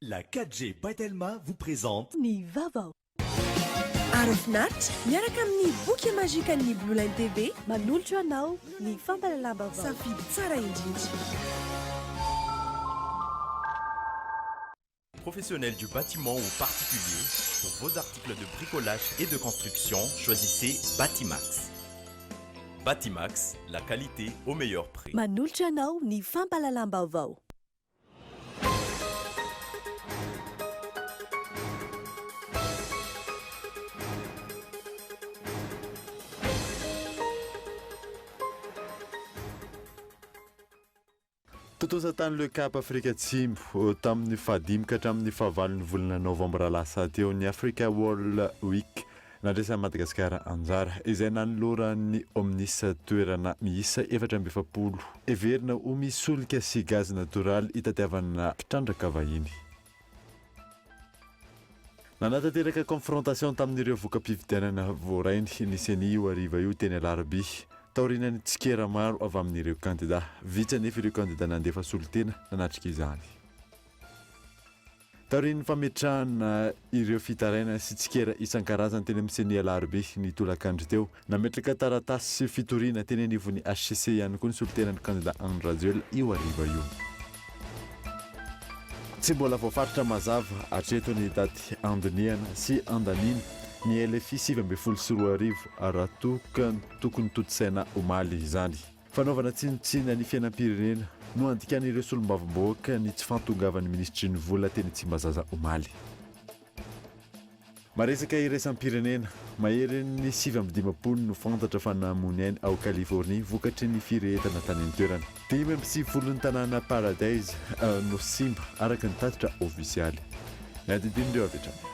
La 4G Patelma vous présente Ni Vavao. Arofinaritra miaraka amin'ny boky mazika ny Blue Line TV Manolotra anao ny fampalalam-baovao. safidy tsara indrindra. Professionnels du bâtiment ou particulier, pour vos articles de bricolage et de construction, choisissez Batimax. Batimax, la qualité au meilleur prix. Manolotra anao ny fampalalam-baovao. Totoza-tany le Cap Afrika Atsimo tamin'ny fahadimy ka hatramin'ny fahavalon'ny volana novambra lasa teo ny Africa World Week nandraisan'i Madagasikara anjara izay nanoloran'ny Omnis toerana miisa 420 everina ho misy solika sy gaz natoraly hitadiavana mpitrandraka vahiny. Nanatanteraka confrontation tamin'ireo voka-pifidianana voarainy nisy an'io hariva io teny alarobia. Taorinan'ny tsikera maro avy amin'ireo kandida vitsy anefa ireo kandida nandefa solitena nanatrika izany. Taorin'ny fametrahana ireo fitaraina sy tsikera isan-karazany teny amin'ny seny alarobia ny tolakandro teo nametraka taratasy sy fitoriana teny anivon'ny HCC ihany koa ny solitenan'ny kandida Andra Rajoelina io hariva io. Tsy mbola voafaritra mazava hatreto ny daty andiniana sy andanina ny LFI 724 raha tokony totosaina omaly izany. Fanaovana tsinitsina ny fiainam-pirenena no andikan'ireo solombavamboaka ny tsy fantongavan'ny ministry ny vola teny Tsimbazaza omaly. Maresaka iraisam-pirenena mahery ny 720 no fantatra fa namony ainy ao Californie vokatry ny firehetana tany an-toerana. 5 tanàna Paradise no simba araka ny tatitra ofisialy. Ny adidin'ireo avetrany.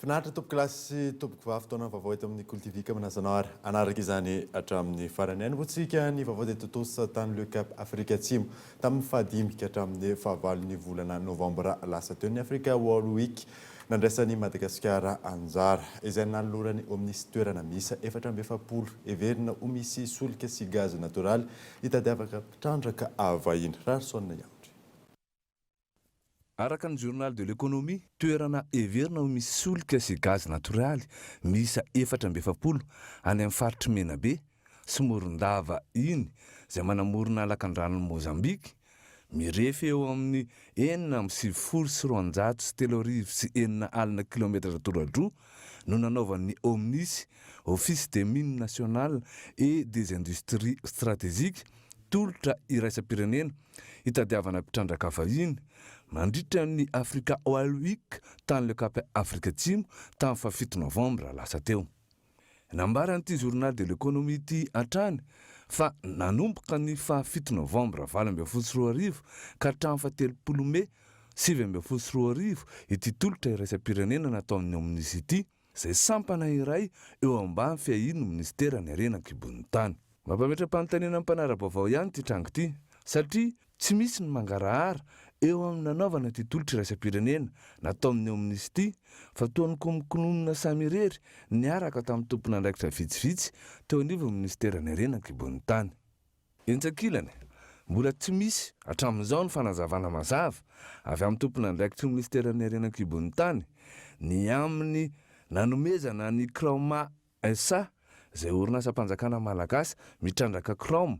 Finaritra tompoko lasy tompoko vavy taona vaovao eto amin'ny Kultivika manazanao ary anaraka izany hatramin'ny farany any votsika ny vaovao dia totosa tany le Cap Afrika Atsimo tamin'ny fahadimy ka hatramin'ny fahavalon'ny volana novambra lasa teo ny Africa World Week nandraisan'i Madagasikara anjara izay nanolorany Omnis toerana miisa 420 everina ho misy solika sy gaz natoraly hitadiavaka mpitrandraka vahiny rarysona ihany. Araka ny journal de l'économie, toerana everina ho misy solika sy gaz natoraly miisa 420 any amin'ny faritry Menabe sy Morondava iny izay manamorona lakan-dranon'i Mozambika mirefy eo amin'ny 4,7 sy 3,9 kilometatra tora-droa no nanaovan'ny Omnis, Office des mines nationales et des industries stratégiques, tolotra iraisam-pirenena hitadiavana mpitrandraka vahiny mandritra ny Africa World Week tany le Cap Afrika Atsimo tamin'ny 7 novambra lasa teo. Nambaran'ity journal de l'économie ity hatrany fa nanomboka ny 7 novambra 2024 ka hatramin'ny 30 Mey 2024 ity tolotra iraisam-pirenena nataon'ny Omnis ity izay sampana iray eo ambany fiahin'ny ministera ny arenan-kibon'ny tany. Mampametra-panontaniana amin'ny mpanara-baovao ihany ity trango ity satria tsy misy ny mangarahara eo amin'ny nanaovana ity tolotra iraisam-pirenena nataon'ny Omnis ity fa toa ny komokononina samy irery niaraka tamin'ny tompon'andraikitra vitsivitsy teo anivon'ny ministera ny arenan-kibon'ny tany. Entsakilany mbola tsy misy hatramin'izao ny fanazavana mazava avy amin'ny tompon'andraikitry ny ministera ny arenan-kibon'ny tany ny amin'ny nanomezana ny Chroma SA izay orinasa-mpanjakana malagasy mitrandraka Chrome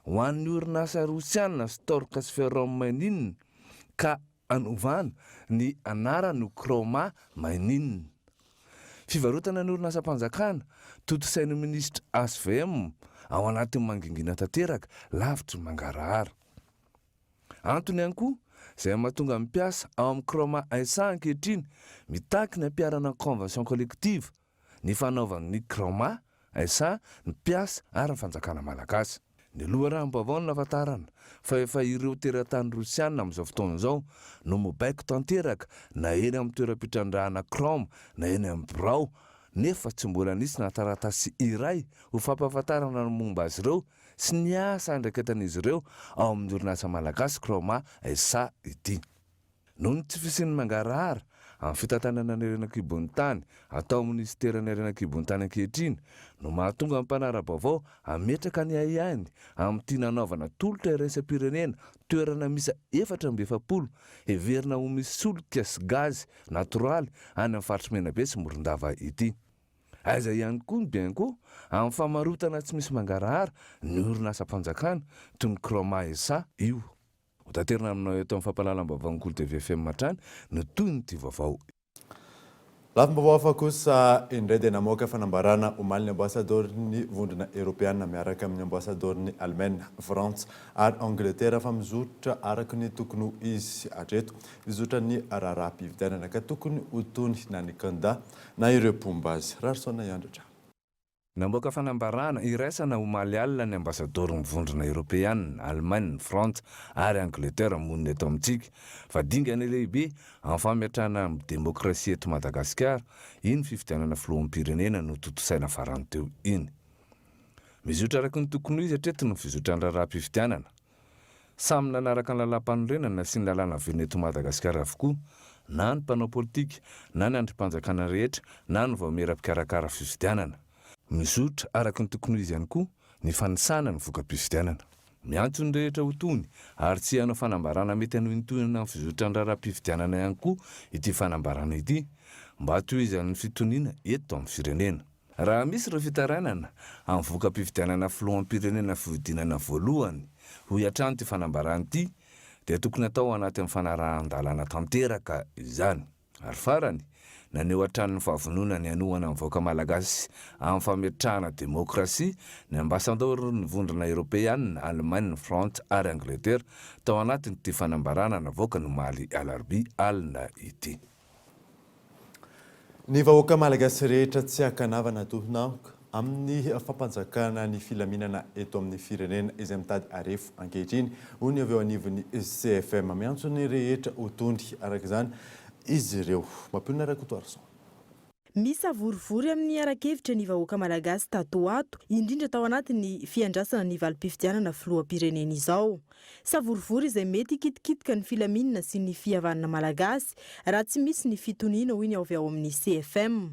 ho an'ny orinasa rosiana Stork sy Ferrom Mainine ka anovana ny anarany Chroma Mainine. Fivarotana ny orinasa-mpanjakana totosain'ny ministra ASVM ao anatin'ny mangingina tanteraka lavitry mangarahara. Antony ihany koa izay mahatonga mipiasa ao amin'ny Chroma SA ankehitriny mitaky ny ampiarana convention collective ny fanaovan'ny Chroma SA ny piasa ary ny fanjakana malagasy. Ny loharanom-baovao no nahafantarana fa efa ireo teratany rosiana amin'izao fotoana izao no mibaiko tanteraka na eny amin'ny toeram-pitrandrahana Chrome na eny amin'ny Brao nefa tsy mbola nisy nataratasy iray ho fampahafantarana ny momba azy ireo sy ny asa andraikitan'izy ireo ao amin'ny orinasa malagasy Chroma SA ity. noho ny tsy fisian'ny mangarahara amin'ny fitantanana ny renan-kibon'ny tany atao ministerany renan-kibon'ny tany ankehitriny no mahatonga amin'ny mpanara-baovao ametraka ny aiany amin'ny tia nanaovana tolotra iraisam-pirenena toerana misy 440 heverina ho misy solika sy gazy natoraly any amin'ny faritry Menabe sy Morondava ity. Aiza ihany koa ny bianko amin'ny famarotana tsy misy mangarahara ny orinasa-panjakana toy ny Kroma SA io. Ho tanterina aminao eto amin'ny fampahalalam-baovao ny Kolo TV FM Matrany no toy ny ity vaovao. Lafim-baovao hafa kosa indray dia namoaka fanambarana omaly ny ambasadorny vondrona Europeana miaraka amin'ny ambasadorny Allemagne, France ary Angleterre fa mizotra araka ny tokony izy hatreto mizotra ny raharaha-pividianana ka tokony ho tony na ny kanda na ireo pomba azy. Rarisona Iandratra. Namoaka fanambarana iraisana omaly alina ny ambasador mivondrona Europeana, Allemagne, France ary Angleterre monina eto amintsika fa dingana lehibe amin'ny fametrahana amin'ny demokrasia eto Madagasikara iny fifidianana filoham-pirenena no totosaina farany teo iny. Mizotra araka ny tokony izy hatreto no fizotrany raharaha-pifidianana. Samy nanaraka ny lalam-panorenana sy ny lalàna velona eto Madagasikara avokoa na ny mpanao politika na ny andrim-panjakana rehetra na ny vaomera-pikarakara fifidianana. Mizotra araka ny tokony izy ihany koa ny fanisana ny voka-pifidianana. Miantso ny rehetra ho tony ary tsy hanao fanambarana mety hanohintonana amin'ny fizotrany raharaha-pifidianana ihany koa ity fanambarana ity mba tohizan'ny fitoniana eto amin'ny firenena. Raha misy ireo fitarainana amin'ny voka-pifidianana filoham-pirenena fihodinana voalohany ho hiatrano ity fanambarana ity dia tokony atao anatin'ny fanarahan-dalàna tanteraka izany. Ary farany naneo hatrany ny fahavonona ny anohana amin'ny vahoaka malagasy amin'ny fametrahana demokrasia ny ambasador ny vondrona Europeana, Allemagne, France ary Angleterre tao anatiny ity fanambarana navoaka ny omaly alarobia alina ity. Ny vahoaka malagasy rehetra tsy hakanavana tohinaoka amin'ny fampanjakana ny filaminana eto amin'ny firenena izay mitady arefo ankehitriny ho ny avy eo anivon'ny CFM miantso ny rehetra ho tondry araka izany izy ireo mampionona rakotoarison. Misy avorivory amin'ny arakevitra ny vahoaka malagasy tato ato indrindra tao anatin'ny fiandrasana ny valim-pifidianana filoham-pirenena izao. Savorivory izay mety ikitikitika ny filaminana sy ny fihavanana malagasy raha tsy misy ny fitoniana hoy ny avy ao amin'ny CFM.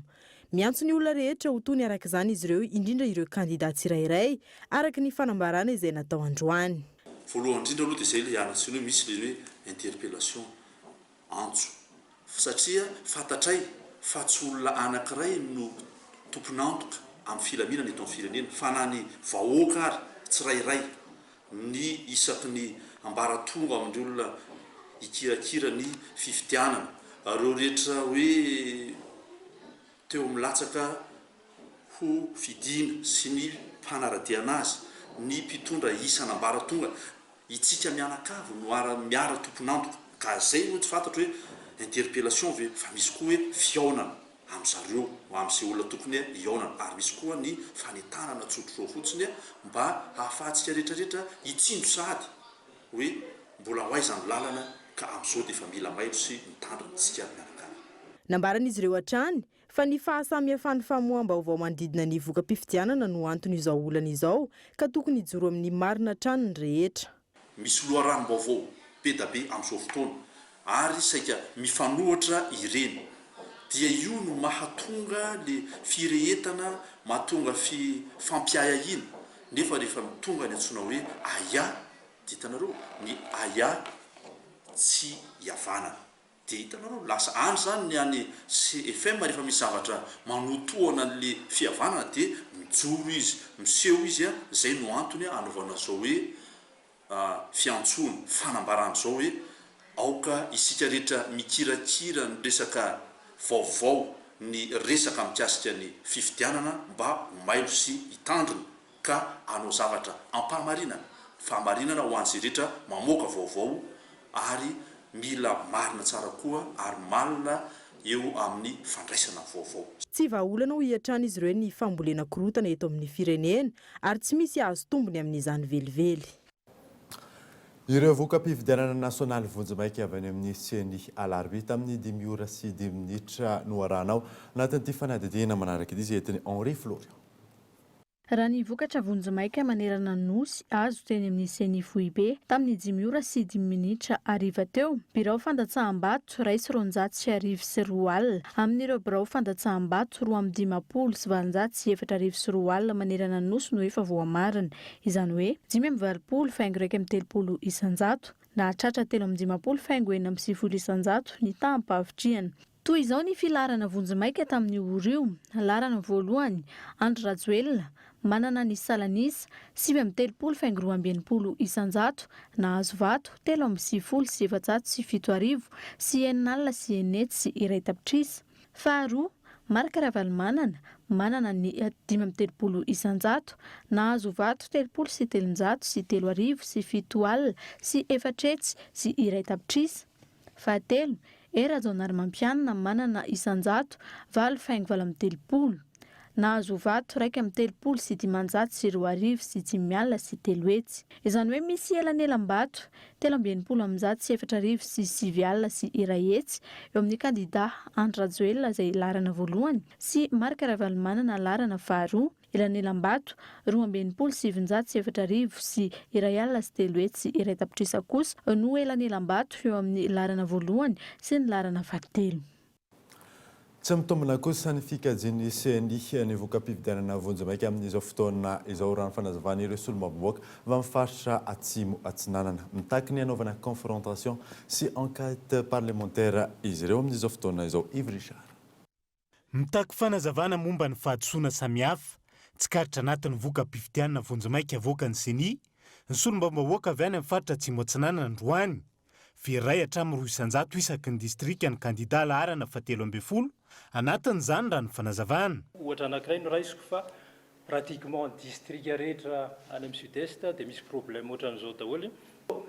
Miantso ny olona rehetra ho tony araka izany izy ireo indrindra ireo kandida tsirairay araka ny fanambarana izay natao androany. Voalohany indrindra aloha dia izay ilay anasiny hoe misy ilay hoe interpellation antso satria fantatray fa tsy olona anankiray no tompon'antoka amin'ny filaminana eto amin'ny firenena fa na ny vahoaka ary tsirairay ny isaky ny ambaratonga amin'ny olona ikirakira ny fifidianana reo rehetra hoe teo milatsaka ho fidina sy ny mpanaradiana azy ny mpitondra isana ambaratonga itsika mianakavo no miara tompon'antoka ka zay no tsy fantatro hoe interpellation ve fa misy koa hoe fiaonana amin'zareo amin'izay olona tokony iaonana ary misy koa ny fanetanana tsotr'ireo fotsiny mba hahafahantsika rehetrarehetra itsindro sady hoe mbola ho aizany lalana ka amin'izao dia efa mila maitro sy mitandrina tsika mianakavo. Nambaran'izy ireo hatrany fa ny fahasamihafan'ny famoaham-baovao manodidina ny voka-pifidianana no antony izao olana izao ka tokony hijoro amin'ny marina hatrany ny rehetra. Misy loharanom-baovao be da be amin'izao fotoana ary saika mifanohatra ireny dia io no mahatonga le firehetana mahatonga fampiahahina nefa rehefa tonga ny antsoina hoe aya ditanareo ny aya tsy hiavanana dia hitanareo lasa any zany ny any CFM rehefa misy zavatra manotoana le fihavanana dia mijoro izy miseho izy zay no antony anaovana zao hoe fiantsoana fanambarana zao hoe aoka isika rehetra mikirakira ny resaka vaovao ny resaka mikasika ny fifidianana mba mailo sy hitandrina ka anao zavatra ampahamarinana fahamarinana ho an'izay rehetra mamoaka vaovao ary mila marina tsara koa ary malina eo amin'ny fandraisana vaovao. Tsy vahaolana ho hiatrana izy ireo ny fambolena korotana eto amin'ny firenena ary tsy misy azo tombony amin'izany velively. Ireo voka-pifidianana nasionaly vonjimaiky avy any amin'ny seny alarobia tamin'ny 5:10 minitra no arahanao anatin'ity fanadidina manaraka izy etiny Henri Florian. Raha ny vokatra vonjimaika manerana ny nosy azo teny amin'ny seny Foibe tamin'ny 5 ora sy 10 minitra hariva teo. Birao fandatsaham-bato raisy 204 alina amin'ireo birao fandatsaham-bato 220 sy 404 alina manerana ny nosy no efa voamarina. Izany hoe 5 faingo 130 isanjato na tratra 3 faingo 4 isanjato ny tahampavitriana. Toy izao ny filarana vonjimaika tamin'ny orio. Larana voalohany Andro Rajoelina manana ny salanisa 5 faingo 220 isanjato na azo vato 3 sy 707 arivo sy 9 alina sy 9 sy 1 tapitrisa. Faharoa Marika Ravalomanana manana ny 5 isanjato na azo vato 3 sy 700 sy 3 arivo sy 7 alina sy 4 sy 1 tapitrisa. Fahatelo Erajonary Mampianina manana isanjato 4 faingo 3 na azo vato 1 sy 500 sy 2 arivo sy 5 alina sy 3 hetsy. Izany hoe misy elanelam-bato 3 sy 4 arivo sy 7 alina sy 1 hetsy eo amin'ny kandida Andro Rajoelina izay larana voalohany sy Marika Ravalomanana larana faharoa. Elanelam-bato 2 sy 704 arivo sy 1 alina sy 3 hetsy sy 1 tapitrisa kosa no elanelam-bato eo amin'ny larana voalohany sy ny larana fahatelo. Tsy mitombina kosa ny fikajian'ny CNI ny voka-pifidianana vonjimaika amin'izao fotoana izao raha ny fanazavana ireo solomaboaka va mifaritra atsimo atsinanana. Mitaky ny anaovana confrontation sy enquête parlementaire izy ireo amin'izao fotoana izao. Yves Richard. Mitaky fanazavana momba ny fahadisoana samihafa tsy karitra anatin'ny voka-pifidianana vonjimaika avoaka ny CNI, ny solombambahoaka avy any amin'ny faritra atsimo atsinanana androany. Firay hatramin'ny 200 isaky ny distrika ny kandida laharana fahatelo ambin'ny folo. Anatin'izany raha ny fanazavana. Ohatra anankiray no raisiko fa pratiquement distrika rehetra any amin'ny sud-est dia misy problème ohatran'izao daholo.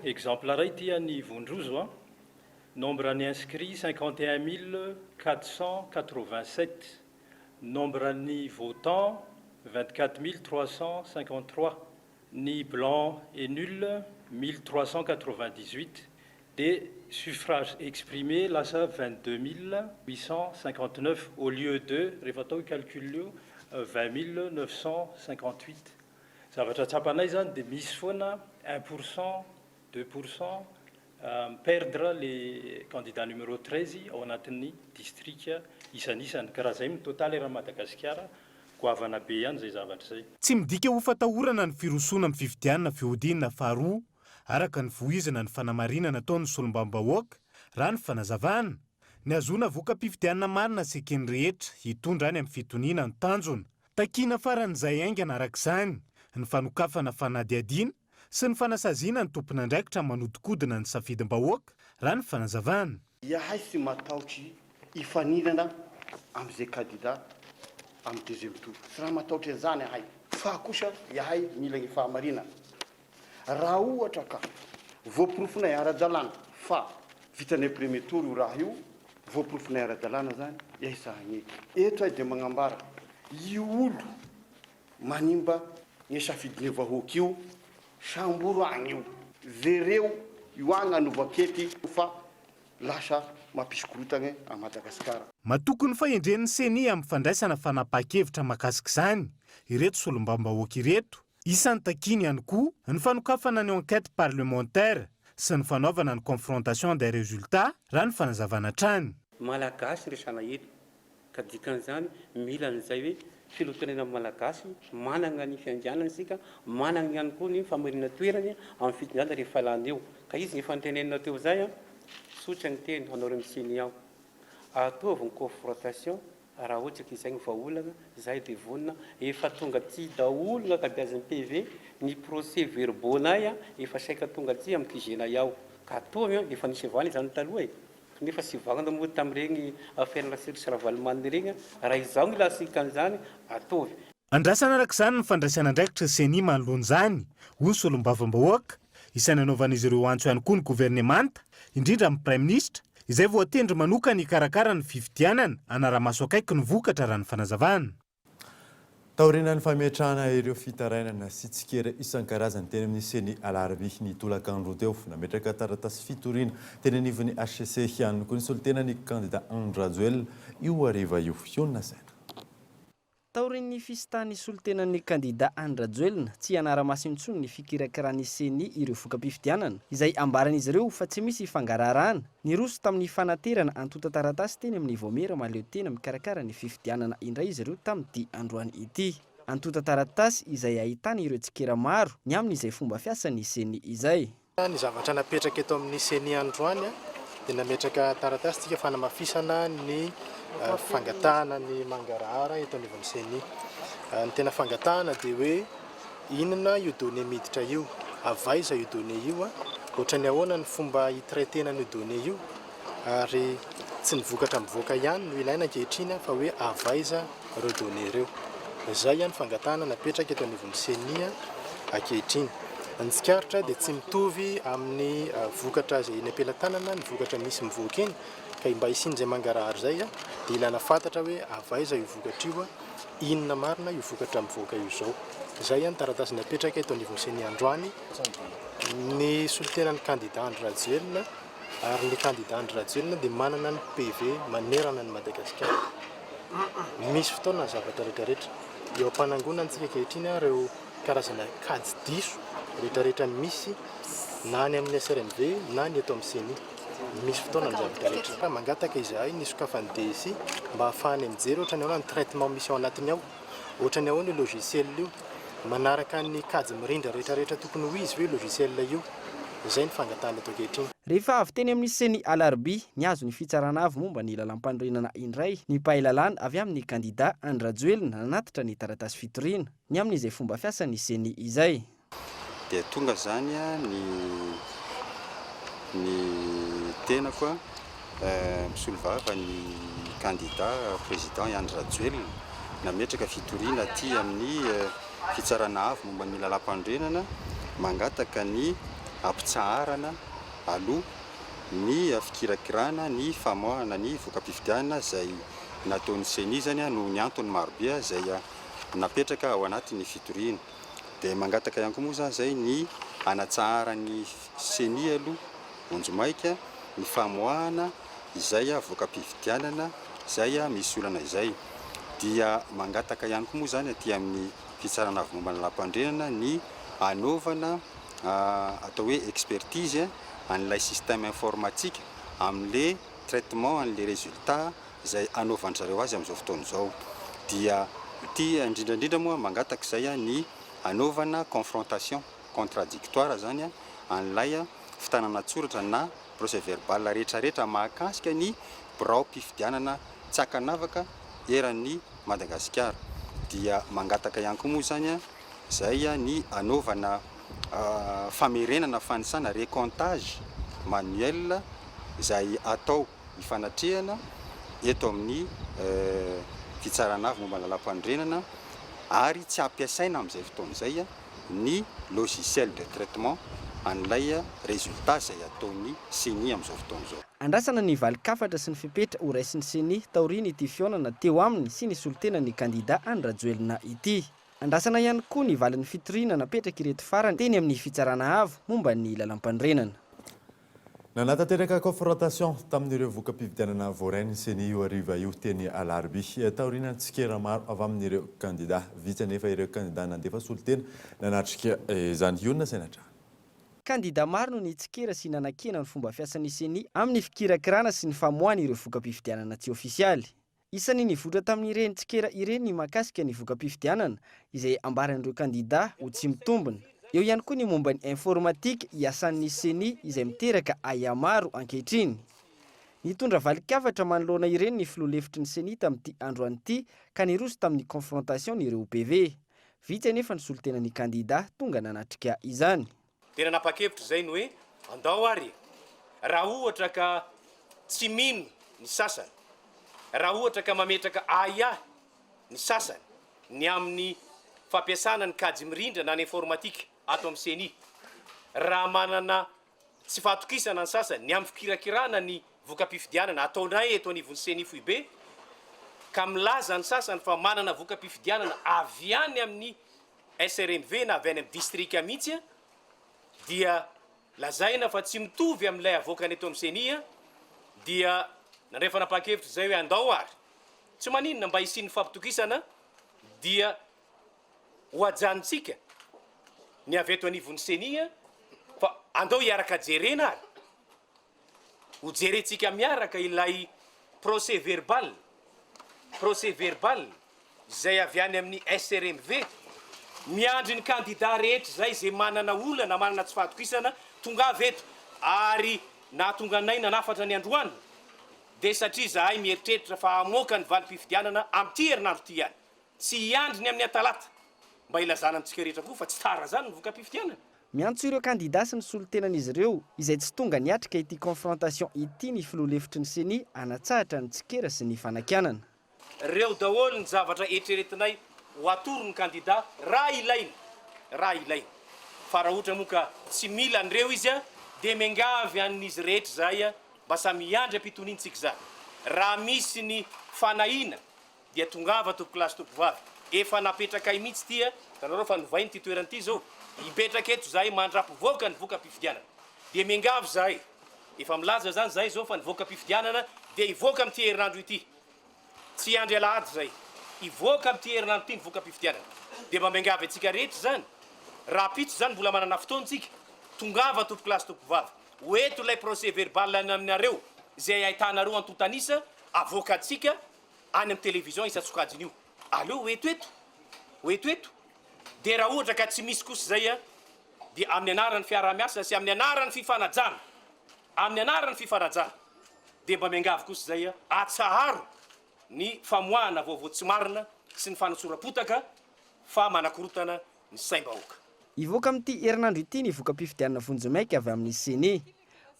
Exemple ray ity ny Vondrozo, nombre ny inscrit 51 487, nombre ny votant 24 353, ni blanc et nul 1398. Des suffrages exprimés, là ça 22 859 au lieu de, refatao calcul 20 958. Zavatra tsapanay zany de misy foana 1%, 2%, perdre les candidats numéro 13 ao anatin'ny distrika isan'isany. Karaha zay total era Madagasikara goavana be ihany zay zavatra zay. Tsy midika ho fatahorana ny firosoana amin'ny fifidianana fihodinana faharoa araka ny voizina ny fanamarina nataon'ny solombambahoaka raha ny fanazavana. Ny azona voka-pifidianana marina sekeny rehetra hitondra any amin'ny fitoniana ny tanjona. Takiana faran'izay aingana arak'izany ny fanokafana fanadiadiana sy ny fanasaziana ny tompon'andraikitra manodikodina ny safidim-bahoaka raha ny fanazavana. Yahay sy mataotry ifaninana amin'izay kandida amin'ny deuxième tour. Sy raha mataotry an'izany yahay. Fa kosa yahay mila ny fahamarinana. Raha ohatra ka voaporofona ara-dalàna fa vitanay premier tour io raha io voaporofona ara-dalàna zany iahisahagny eto ay dia magnambara io olo manimba ny safidiny vahoaka io samboro agny io vereo io agny anovakety fa lasa mampisy korotagny a Madagasikara. Matokony fahendren'ny CNI amin'ny fandraisana fanapahan-kevitra mahakasika izany ireto solombambahoaka ireto. Isan'ny takiny ihany koa ny fanokafana ny enquête parlementaire sy ny fanaovana ny confrontation des résultats raha ny fanazavana trany. Malagasy resana eto ka dikan'izany mila n'izay hoe filotonena malagasy manana ny fiandianana isika, manana ihany koa ny famarina toerany amin'ny fitondrana rehefa lany eo. Ka izy ny fantenenina teo zay sotra ny teny anao reny CNI ao. Ataovy ny confrontation raha ohatra ka izay ny vahaolana zay dia vonina efa tonga ty daholo ny ankabeazan'ny PV ny procès verbonay efa saika tonga ty amin'ny kizenay ao ka atoa efa nisy avany izany taloha nefa sy vagana moa tamin'ireny affaire lasely sy Ravalomanana ireny raha izao ny lasika an'izany ataovy. Andrasana arak'izany ny fandraisana andraikitra CNI manoloana izany hoy solombavambahoaka isany anaovan'izy ireo antso ihany koa ny gouvernemanta indrindra amin'ny prime ministre izay voatendry manoka ny karakara ny fifidianana anara-maso akaiky ny vokatra raha ny fanazavana. Taoriana ny fametrahana ireo fitarainana sy tsikera isan-karazany teny amin'ny CNI alarobia ny tolakandro teo nametraka taratasy fitoriana teny anivon'ny HCC ihany koa ny solitena ny candidat Andro Rajoelina io hariva io. Fiona Sena. taorin'ny fisitany solotenan'ny kandida Andrajoelina tsy anara-masiny intsony ny fikirakirany seni ireo voka-pifidianana izay ambaran'izy ireo fa tsy misy fangararahana ny roso tamin'ny fanaterana antota taratasy teny amin'ny Voamera maleo tena mikarakara ny fifidianana indray izy ireo tamin'ity androany ity. Antota taratasy izay ahitana ireo tsikera maro ny amin'izay fomba fiasan'ny seni izay. Ny zavatra napetraka eto amin'ny seni androany dia nametraka taratasy tika fanamafisana ny fangatahana ny mangarahara eto anivon'ny seni. Ny tena fangatahana dia hoe inona io donné miditra io, avaiza io donné io, ohatra ny ahoana ny fomba hitraitena io donné io, ary tsy ny vokatra mivoaka ihany no ilaina ankehitriny fa hoe avaiza ireo donné ireo. Izay ihany fangatahana napetraka eto anivon'ny seni ankehitriny. Ny tsikaritra dia tsy mitovy amin'ny vokatra izay eny am-pelantanana, ny vokatra misy mivoaka iny, ka mba hisiny izay mangarahara izay dia ilana fantatra hoe avaiza io vokatra io, inona marina io vokatra mivoaka io izao. Izay ihany taratasy napetraka eto anivon'ny seni androany. Ny solotenan'ny kandida Andrajoelina ary ny kandida Andrajoelina dia manana ny PV manerana ny Madagasikara. Misy fotoana ny zavatra rehetrarehetra. Eo am-panangonantsika ankehitriny ireo karazana kajy diso rehetrarehetra misy na ny amin'ny SRMV na ny eto amin'ny seni. Misy fotoana ny zavatra rehetra. Mangataka izahay ny sokafany DSI mba ahafahany mijery ohatra ny ahoana ny traitement misy ao anatiny ao, ohatra ny ahoana io logiciel io, manaraka ny kajy mirindra rehetrarehetra tokony ho izy hoe logiciel io. Izay ny fangatahana eto ankehitriny. Rehefa avy teny amin'ny seni alarobia ny azo ny fitsarana avy momba ny lalam-pandrenana indray ny mpahalalana avy amin'ny kandida Andrajoelina nanatitra ny taratasy fitoriana ny amin'izay fomba fiasan'ny seni izay. Dia tonga zany ny tenako misolovava ny kandida président Andrajoelina nametraka fitoriana aty amin'ny fitsarana avy momba ny lalam-pandrenana mangataka ny ampitsaharana aloha ny fikirakirana ny famoahana ny voka-pifidianana izay nataon'ny seni zany noho ny antony marobe izay napetraka ao anatin'ny fitoriana. Dia mangataka ihany koa moa zany izay ny anatsaharan'ny seni aloha onjomaika ny famoahana izay voka-pifidianana izay misy olana izay. Dia mangataka ihany koa moa zany aty amin'ny fitsarana avy momba ny lalam-pandrenana ny anaovana atao hoe expertise an'ilay système informatique amin'le traitement an'le résultat izay anaovan'zareo azy amin'izao fotoana izao. Dia ity indrindrandrindra moa mangataka izay ny anaovana confrontation contradictoire zany an'ilay fitanana tsoratra na procès verbal rehetrarehetra mahakasika ny birao mpifidianana tsakanavaka eran'ny Madagasikara. Dia mangataka ihany koa moa zany izay ny anaovana famerenana fanisana recomptage manuel izay atao ifanatrehana eto amin'ny fitsarana avy momba lalam-pandrenana ary tsy ampiasaina amin'izay fotoana izay ny logiciel de traitement an'ilay résultat izay ataon'ny seni amin'izao fotoana izao. Andrasana ny valikafatra sy ny fipetra ho raisin'ny seni taoriny ity fionana teo aminy sy ny solotenan'ny kandida Andrajoelina ity. Andrasana ihany koa ny valin'ny fitoriana napetraka ireto farany teny amin'ny fitsarana avy momba ny lalam-pandrenana. Nanatateraka confrontation tamin'ireo voka-pifidianana voarainy seni io hariva io teny alarobia taoriana tsikera maro avy amin'ireo kandida vitsy anefa ireo kandida nandefa solotena nanatrika izany iona senatra. Kandida maro no nitsikera sy nanakena ny fomba fiasan'ny seni amin'ny fikirakirana sy ny famoahana ireo voka-pifidianana tsy ofisialy. Isany nivotra tamin'ireny tsikera ireny ny makasika ny voka-pifidianana izay ambaran'ireo kandida ho tsy mitombona. Eo ihany koa ny momba ny informatika iasan'ny seni izay miteraka aya maro ankehitriny. Nitondra valikavatra manoloana ireny ny filoha lefitry ny seni tamin'ity androany ity ka niroso tamin'ny confrontation n'ireo PV. Vitsy anefa ny solotenan'ny kandida tonga nanatrika izany. Tena napakevitra izay ny hoe andao ary raha ohatra ka tsy mino ny sasany, raha ohatra ka mametraka aya ny sasany ny amin'ny fampiasana ny kajy mirindra na ny informatika ato amin'ny seni, raha manana tsy fahatokisana ny sasany ny amin'ny fikirakirana ny voka-pifidianana ataonay eto anivon'ny seni foibe ka milaza ny sasany fa manana voka-pifidianana avy any amin'ny SRMV na avy any amin'ny distrika mihitsy dia lazaina fa tsy mitovy amin'ilay avoakany eto amin'ny seni dia rehefa napakevitra zay hoe andao ary tsy maninona mba hisin'ny fampitokisana dia ho ajanontsika ny avy eto anivon'ny senia fa andao hiaraka jerena ary ho jerentsika miaraka ilay procès verbal zay avy any amin'ny SRMV miandry ny candidat rehetra zay zay manana olana manana tsy fahatokisana tonga avy eto ary na tonga naina nafatra ny androany de satria zahay mieritreritra fa amoaka ny valim-pifidianana am'ty herinandro ty ihany tsy hiandry ny amin'ny atalata mba ilazana amintsika rehetra koa fa tsy tara zany ny voka-pifidianana. Miantso ireo candidat sy ny solotenan'izy ireo izay tsy tonga niatrika ity confrontation ity ny filoha lefitry ny seni anatsahatra ny tsikera sy ny fanakianana. Reo daholo ny zavatra eritreretinay ho atoro ny candidat raha ilaina fa raha ohatra moa ka tsy mila an'ireo izy a de mengavy an'izy rehetra zay a mba samy miandry ampitonintsika zany. Raha misy ny fanahina dia tongava tompokilasy tompovavy efa napetraka mihitsy tia tanareo fa novainy ty toerana ty zao ipetraka eto zahay mandrapivoaka ny voka-pifidianana de mengavy zahay efa milaza zany zahay zao fa ny voka-pifidianana de ivoaka amin'ty herinandro ity tsy andry alahady zay ivoaka amin'ty herinandro ity ny voka-pifidianana de mba mengavy atsika rehetra zany raha pitso zany mbola manana fotoantsika tongava tompokilasy tompovavy hoeto lay procès verbal any aminareo zay ahitanareo antotanisa avoaka atsika any amin'ny télévision isatsokajiny io aleo hoeto de raha ohatra ka tsy misy kosa zay a de amin'ny anaran'ny fiaramiasa sy amin'ny anaran'ny fifanajana de mba miangavy kosa zay a atsaharo ny famoahana vaovao tsy marina sy ny fanasorapotaka fa manakorotana ny saim-bahoaka. Ivoaka amin'ity herinandro ity ny voka-pifidianana vonjimaiky avy amin'ny seni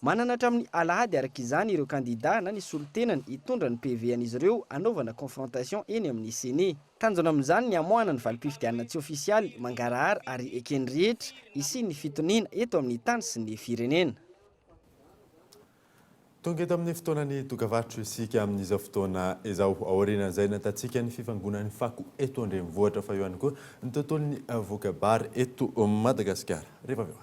manana hatramin'ny alahady araka izany ireo candidat na ny solotenany hitondra ny PV an'izy ireo anaovana confrontation eny amin'ny seni. Tanjona amin'izany ny amoahana ny valim-pifidianana tsy ofisialy mangarahara ary ekeny rehetra isy ny fitoniana eto amin'ny tany sy ny firenena. Tonga eto amin'ny fotoanany dokavatro isika amin'izao fotoana izao aorianan'izay natatsika ny fifangonan'ny fako eto andrenivohitra fa eo ihany koa ny tontolon'ny vokabary eto Madagasikara. Rehefa avy eo.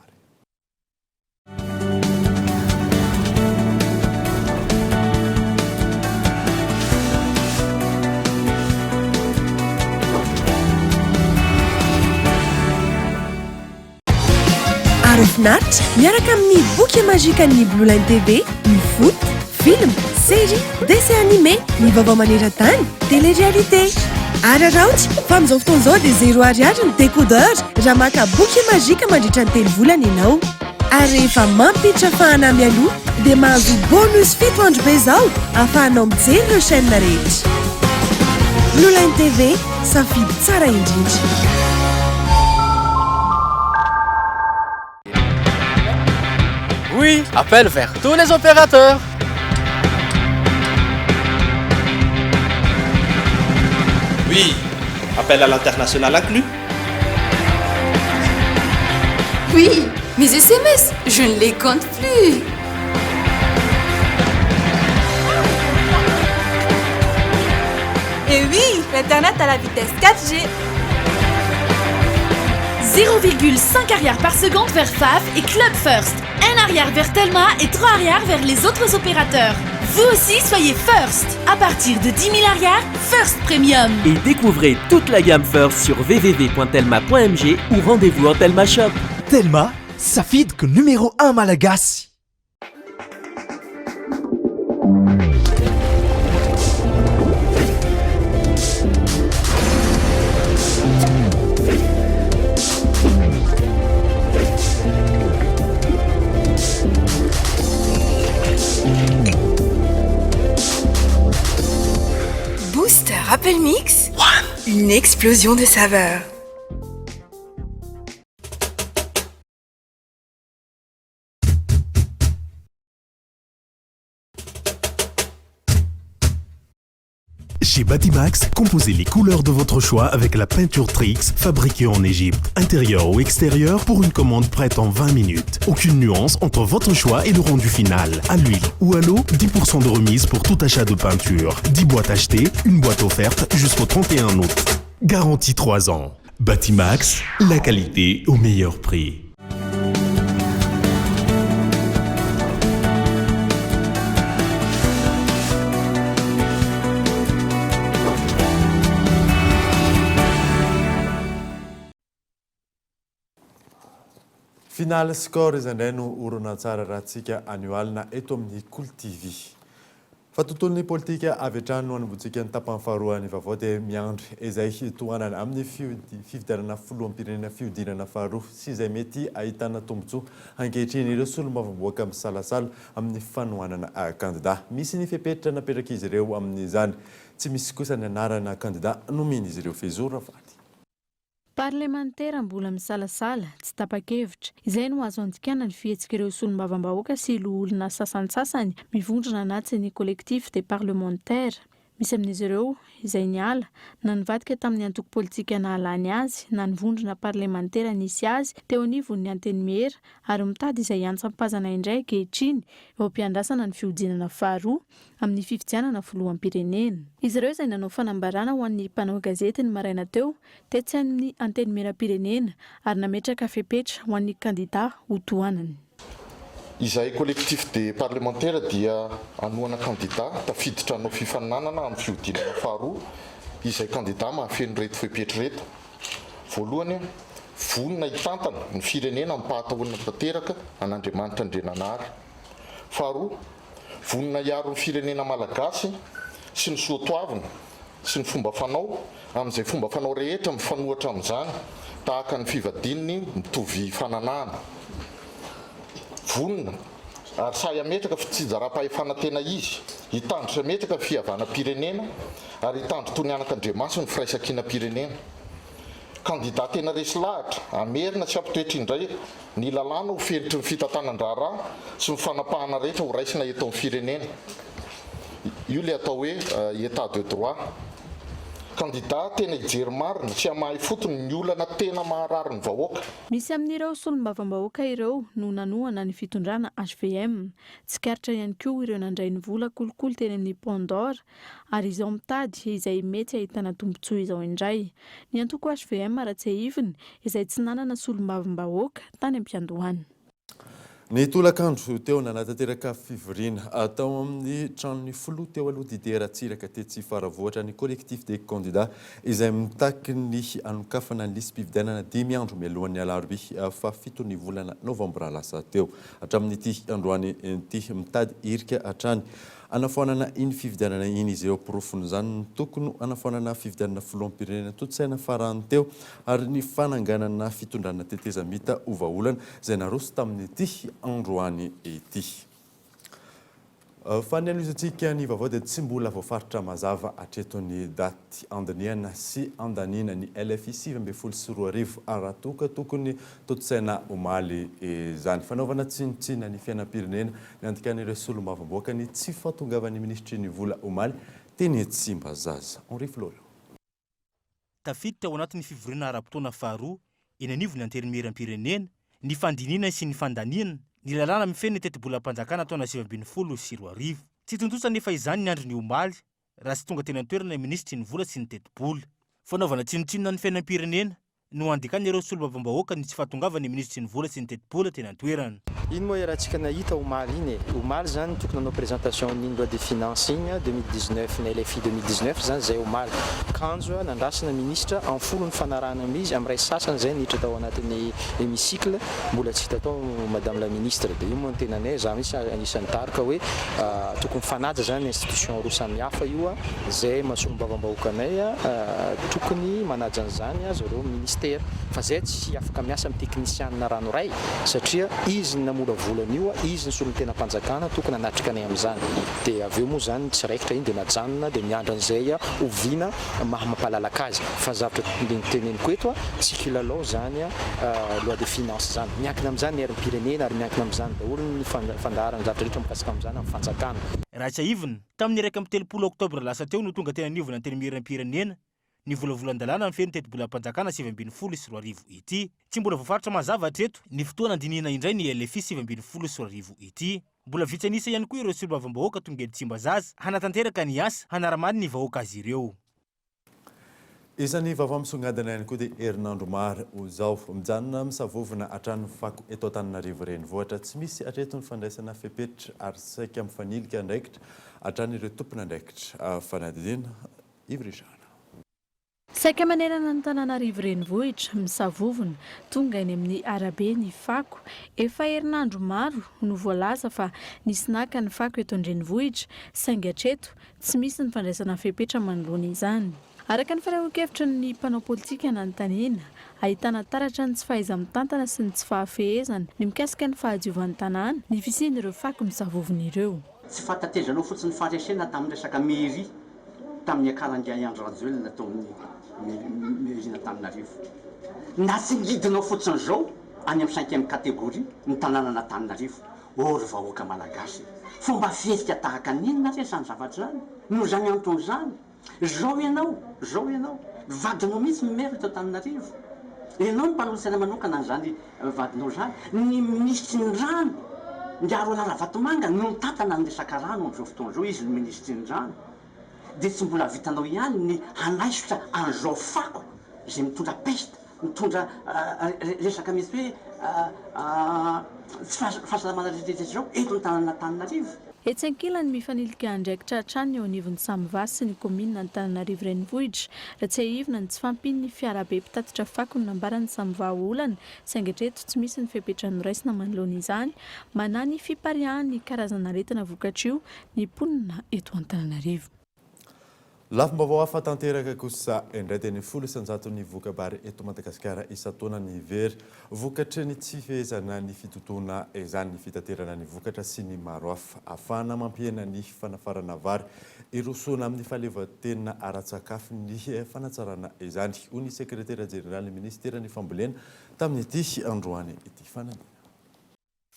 Arofinaritra miaraka amin'ny boky mazika ny Blue Line TV, ny foot, film, série, dessin animé, ny vaovao maneran-tany, télé-réalité. Araraotra fa amin'izao fotoana izao dia 0 ariary ny décodeur raha maka boky mazika mandritra ny 3 volana ianao. Ary rehefa mampiditra fahana mialoha dia mahazo bonus 700 be izao ahafahanao mijery ireo chaîne rehetra. Blue Line TV, safidy tsara indrindra. Oui, appel vers tous les opérateurs. Oui, appel à l'international inclus. Oui, mes SMS, je ne les compte plus. Et oui, l'Internet à la vitesse 4G. 0,5 arrière par seconde vers FAF et Club First. 1 arrière vers Telma et 3 arrière vers les autres opérateurs. Vous aussi, soyez First. À partir de 10 000 arrières, First Premium. Et découvrez toute la gamme First sur www.telma.mg ou rendez-vous en Telma Shop. Telma, Safid numéro 1 Malagasy. Rappel Mix, une explosion de saveurs. Chez Batimax, composez les couleurs de votre choix avec la peinture Trix fabriquée en Égypte, intérieur ou extérieur pour une commande prête en 20 minutes. Aucune nuance entre votre choix et le rendu final. À l'huile ou à l'eau, 10% de remise pour tout achat de peinture. 10 boîtes achetées, une boîte offerte jusqu'au 31 août. Garantie 3 ans. Batimax, la qualité au meilleur prix. Final score izay no orona tsara rahantsika annualina eto amin'ny Cool TV. Fa tontolon'ny politika avy hatrany no anombotsika ny tapany faharoa ny vaovao dia miandry izay tohanana amin'ny fifidianana filoham-pirenena fihodinana faharoa sy izay mety ahitana tombontsoa ankehitriny ireo solombavamboaka misalasala amin'ny fanohanana kandida. Misy ny fepetra napetraka izy ireo amin'izany. Tsy misy kosa ny anarana kandida nomeny izy ireo Fezora Valy. Parlemantera mbola misalasala tsy tapa-kevitra izay no azo antikana ny fihetsika ireo solombavambahoaka sy loholona sasantsasany mivondrona anaty ny collectif des parlementaires. Misy amin'izy ireo izay niala na nivadika tamin'ny antoko politika nahalany azy na nivondrona parlemantera nisy azy teo anivon'ny antenimera ary mitady izay antsampazana indray ankehitriny eo am-piandrasana ny fihodinana faharoa amin'ny fifidianana filoham-pirenena. Izy ireo izay nanao fanambarana ho an'ny mpanao gazety ny maraina teo tetsy amin'ny antenimera-pirenena ary nametraka fepetra ho an'ny kandida ho tohanany. Izay collectif des parlementaires dia anoana kandida tafiditra anao fifaninanana amin'ny fihodinana faharoa izay kandida mahafeno reto fepetra reto. Voalohany, vonona hitantana ny firenena amin'ny pahatahonana tanteraka an'Andriamanitra Andrenanary. Faharoa, vonona hiaro ny firenena malagasy sy ny soatoavina sy ny fomba fanao amin'izay fomba fanao rehetra mifanohatra amin'izany tahaka ny fivadininy mitovy fananahana. Vonona ary say ametraka fitsijara-pahefana tena izy hitandrotra ametraka fihavana pirenena ary hitandro toy ny anak'Andriamasina ny firaisankina pirenena. Kandida tena resy lahatra amerina sy ampitoetra indray ny lalàna ho fenitry ny fitantanan-draharaha sy ny fanapahana rehetra ho raisina eto amin'ny firenena. Io le atao hoe état de droit. Kandida tena hijery marina tsy hamahay fotony ny olana tena maharary ny vahoaka. Misy amin'ireo solombavambahoaka ireo no nanohana ny fitondrana HVM. Tsikaritra ihany koa ireo nandray ny vola kolokolo teny amin'ny Pandora ary izao mitady izay mety ahitana tombontsoa izao indray. Ny antoko HVM Ratsehiviny izay tsy nanana solombavambahoaka tany am-piandohana. Ny tolakandro teo nanatanteraka fivoriana atao amin'ny tranon'ny filoha teo aloha Didier Ratsiraka tetsy faravohatra ny collectif des candidats izay mitaky ny anokafana ny listim-pifidianana 10 andro mialohan'ny alarobia fa 7 ny volana novambra lasa teo. Hatramin'ity androany ity mitady irika hatrany anafoanana iny fifidianana iny izy eo porofony izany tokony anafoanana fifidianana filoham-pirenena totsaina farany teo ary ny fananganana fitondrana tetezamita ovaolana izay naroso tamin'ity androany ity. Fa ny an'izantsika ny vaovao dia tsy mbola voafaritra mazava hatreton'ny daty andiniana sy andanina ny LFI 2024 aratoka tokony totsaina omaly izany. Fanaovana tsinontsina ny fiainam-pirenena ny andikan'ireo solombavamboaka ny tsy fahatongavan'ny ministry ny vola omaly teny Tsimba Zaza. Henri Florian. Tafiditra ao anatin'ny fivoriana ara-potoana faharoa eny anivon'ny antenimera-pirenena ny fandinina sy ny fandaniana ny lalàna mifeny ny teti-bolam-panjakana taona 2024. Tsy tontosa nefa izany ny andro ny omaly raha tsy tonga teny an-toerana ny ministry ny vola sy ny teti-bola. Fanaovana tsinotsinona ny fiainam-pirenena no andikan'ireo solombavambahoaka ny tsy fahatongavany ministry ny vola sy ny teti-bola teny an-toerana. Iny moa rahantsika nahita omaly iny. Omaly zany tokony nanao présentation ny loi de finance iny 2019 ny LFI 2019 zany zay omaly. Kanjo nandrasana ministra amin'ny folo ny fanarahana amin'izy amin'ny ray sasany zay niditra tao anatin'ny hémicycle mbola tsy hita tao madame la ministre. Dia io moa ny tenanay za mihitsy anisan'ny tarika hoe tokony fanaja zany institution roa samihafa io zay mahasolombavambahoaka anay tokony manaja an'izany zareo ministère fa zay tsy afaka miasa amin'ny teknisianina ranoray satria izy namola volana io izy ny solon-tenam-panjakana tokony hanatrika anay amin'izany. Dia aveo moa zany tsiraikitra iny dia najanona dia miandra an'izay oviana mampalalaka azy fa zavatra teneniko eto tsy kilalao zany loi de finance zany miankina amin'izany ny herim-pirenena ary miankina amin'izany daholo ny fandaharana zavatra rehetra mikasika amin'izany amin'ny fanjakana. Ratsahivina tamin'ny 1 oktobra lasa teo no tonga tena anivona antenimera-pirenena ny volavolan-dalàna ny feno teti-bolam-panjakana 2024 ity. Tsy mbola voafaritra mazava hatreto ny fotoana andinina indray ny LFI 2024 ity. Mbola vitsanisa ihany koa ireo solombavambahoaka tonga eto Tsimba Zaza hanatanteraka ny asa hanaramany ny vahoaka azy ireo. Isan'ny vaovao misongadina ihany koa dia herinandro maro izao mijanona misavovona hatrany fako eto Antananarivo renivohitra tsy misy hatreto ny fandraisana fepetra ary saika mifanilika andraikitra hatrany ireo tompona andraikitra fanadinina Ivry Jean. saika manerana ny Antananarivo renivohitra misavovona tonga eny amin'ny arabe ny fako efa herinandro maro no voalaza fa nisy naka ny fako eto an-drenivohitra saingy hatreto tsy misy ny fandraisana fepetra manoloana izany. Araka ny farahoan-kevitry ny mpanao politika ananontaniana, ahitana taratra ny tsy fahaiza-mitantana sy ny tsy fahafehezana ny mikasika ny fahadiovan'ny tanàna ny fisian'ireo fako misavovona ireo. Tsy fatatezanao fotsiny fandresena tamin'ny resaka mairie tamin'ny akaran'ny Andry Rajoelina tao amin'ny mairie n'Antananarivo. Na tsy ngidinao fotsiny zao any amin'ny 5e catégorie ny tanàna n'Antananarivo. Ory vahoaka malagasy. Fomba fihetsika tahaka n'inona re zany zavatra zany? No zany antony zany. Zao ianao, vadinao mihitsy maire eto Antananarivo. Ianao ny mpanosaina manokana zany vadinao zany. Ny ministry ny rano, Ndiaro Lara Vatomanga no tantana ny resaka rano amin'izao fotoana izao, izy ny ministry ny rano. Dia tsy mbola vitanao ihany ny hanaisotra an'izao fako izay mitondra peste, mitondra resaka misy hoe tsy fahasalamana rehetrarehetra zao eto ny tanàna Antananarivo. Etsy ankilany mifanilika andraikitra hatrany eo anivon'ny Samivasy sy ny kominina Antananarivo renivohitra raha tsy haivina ny tsy fampiny fiarabe mpitatitra fako no nambarany Samivà olana saingy hatreto tsy misy ny fepetra noraisina manoloana izany manany fipariahany karazana aretina vokatrio ny mponina eto Antananarivo. Lafim-baovao hafa tanteraka kosa indray dia ny 10 ny vokabary eto Madagasikara isan-taona ny very vokatry ny tsy fehezana ny fitotoana izany ny fitaterana ny vokatra sy ny maro hafa ahafahana mampihena ny fanafarana vary irosona amin'ny fahaleovan-tena ara-tsakafo ny fanatsarana izany ho ny sekretera jeneraly ministera ny fambolena tamin'ity androany ity fanamina.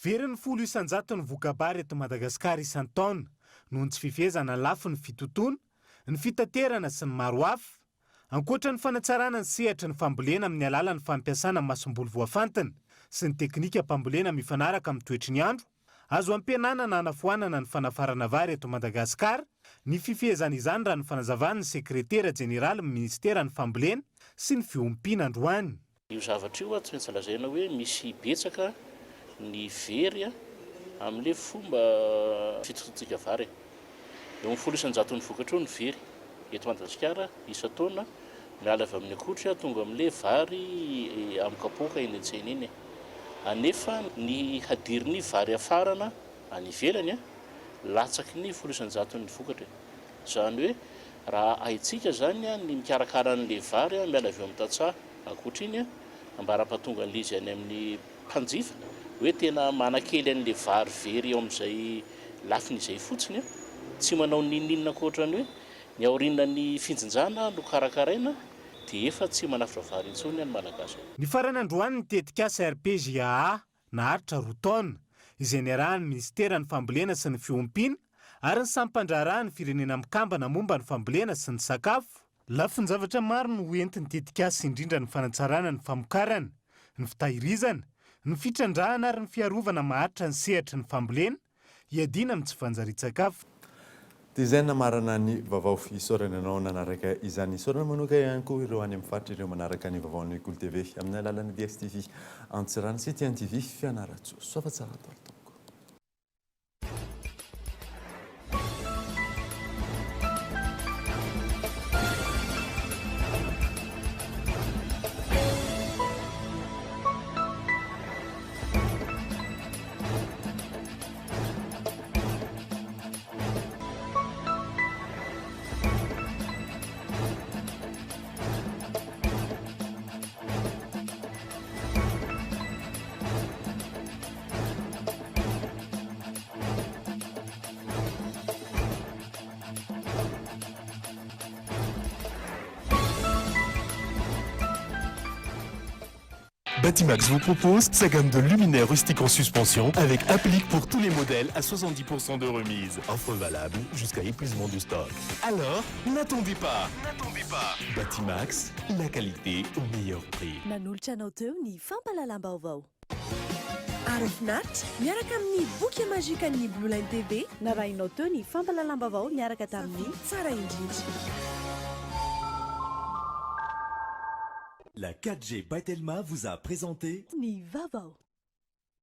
Very ny 10 ny vokabary eto Madagasikara isan-taona noho ny tsy fifehezana lafo ny fitotoana, ny fitaterana sy ny maro hafa, ankoatra ny fanatsarana ny sehatra ny fambolena amin'ny alalan'ny fampiasana masom-boly voafantina sy ny teknika mpambolena mifanaraka amin'ny toetry ny andro, azo ampianana anafoanana ny fanafarana vary eto Madagasikara, ny fifehezana izany raha ny fanazavan'ny sekretera jeneraly ministera ny fambolena sy ny fiompiana androany. Io zavatra io tsy maintsy lazaina hoe misy betsaka ny very amin'ilay fomba fitototsika vary. Eo amin'ny 10 ny vokatra ny very eto Madagasikara isan-taona miala avy amin'ny akotra tonga amin'ilay vary amin'ny kapoaka eny an-tsena iny. Anefa ny hadiriny vary afarana any ivelany latsaky ny 10 ny vokatra. Izany hoe raha haitsika zany ny mikarakara an'ilay vary miala avy amin'ny tantsaha akotra iny ambara-pahatonga an'ilay izy any amin'ny mpanjifa hoe tena manakely an'ilay vary very eo amin'izay lafiny izay fotsiny tsy manao ninninina ankoatrany hoe ny aoriana ny finjinjana no karakaraina dia efa tsy manafitra vary intsony ny malagasy. Ny farany androany ny tetika CRPGAA naharitra 2 taona izay niarahan'ny ministera ny fambolena sy ny fiompiana ary ny sampandraraha ny firenena mikambana momba ny fambolena sy ny sakafo. Lafiny zavatra maro no entiny tetika sy indrindra ny fanatsarana ny famokarana, ny fitahirizana, ny fitrandrahana ary ny fiarovana maharitra ny sehatra ny fambolena hiadina amin'ny tsy fanjari-tsakafo. Dia izay namarana ny vaovao isaorana ianao nanaraka izany isaorana manoka ihany koa ireo any amin'ny faritra ireo manaraka ny vaovaon'ny Kolo TV amin'ny alalan'ny DSTV Antsirana sy TN TV Fianaratsoa. Soa fa tsara torto. Batimax vous propose sa gamme de luminaires rustiques en suspension avec applique pour tous les modèles à 70% de remise. Offre valable jusqu'à épuisement du stock. Alors, n'attendez pas. Batimax, la qualité au meilleur prix. Nanolotra anao teo ny fampalalam-baovao. Arofinaritra miaraka amin'ny boky mazika ny Blue Line TV narahinao teo ny fampalalam-baovao miaraka tamin'ny tsara indrindra. La 4G by Telma vous a présenté Ni Vavao.